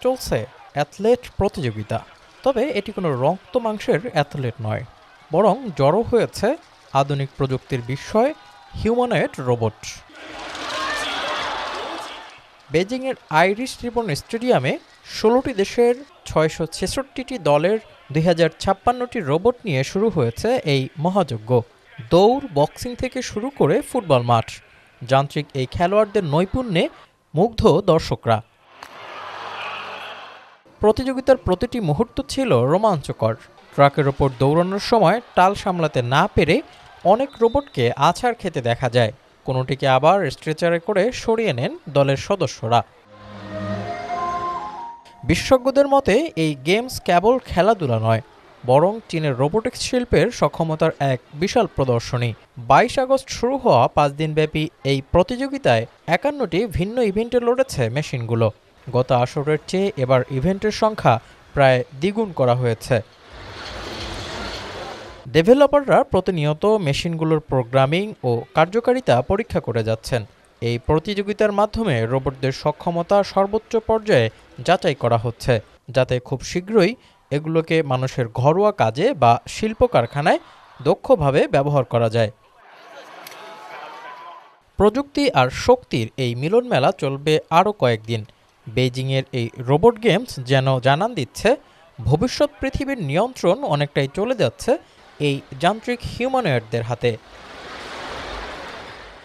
চলছে অ্যাথলেট প্রতিযোগিতা। তবে এটি কোনো রক্ত মাংসের অ্যাথলেট নয়, বরং জড়ো হয়েছে আধুনিক প্রযুক্তির বিস্ময় হিউম্যানয়েড রোবট। বেজিংয়ের আইরিশ রিবন স্টেডিয়ামে ১৬টি দেশের ৬৬৬টি দলের ২০৫৬টি রোবট নিয়ে শুরু হয়েছে এই মহাযজ্ঞ। দৌড়, বক্সিং থেকে শুরু করে ফুটবল মাঠ, যান্ত্রিক এই খেলোয়াড়দের নৈপুণ্যে মুগ্ধ দর্শকরা। প্রতিযোগিতার প্রতিটি মুহূর্ত ছিল রোমাঞ্চকর। ট্রাকের ওপর দৌড়ানোর সময় টাল সামলাতে না পেরে অনেক রোবটকে আছাড় খেতে দেখা যায়। কোনোটিকে আবার স্ট্রেচারে করে সরিয়ে নেন দলের সদস্যরা। বিশেষজ্ঞদের মতে এই গেমস কেবল খেলাধুলা নয়, বরং চীনের রোবোটিক্স শিল্পের সক্ষমতার এক বিশাল প্রদর্শনী। ২২ আগস্ট শুরু হওয়া ৫ দিনব্যাপী এই প্রতিযোগিতায় ৫১টি ভিন্ন ইভেন্টে লড়েছে মেশিনগুলো। গত আসরের চেয়ে এবার ইভেন্টের সংখ্যা প্রায় দ্বিগুণ করা হয়েছে। ডেভেলপাররা প্রতিনিয়ত মেশিনগুলোর প্রোগ্রামিং ও কার্যকারিতা পরীক্ষা করে যাচ্ছেন। এই প্রতিযোগিতার মাধ্যমে রোবটদের সক্ষমতা সর্বোচ্চ পর্যায়ে যাচাই করা হচ্ছে, যাতে খুব শীঘ্রই এগুলোকে মানুষের ঘরোয়া কাজে বা শিল্প কারখানায় দক্ষভাবে ব্যবহার করা যায়। প্রযুক্তি আর শক্তির এই মিলন মেলা চলবে আরও কয়েকদিন। বেইজিংয়ের এই রোবট গেমস যেন জানান দিচ্ছে, ভবিষ্যৎ পৃথিবীর নিয়ন্ত্রণ অনেকটাই চলে যাচ্ছে এই যান্ত্রিক হিউম্যানয়েডদের হাতে।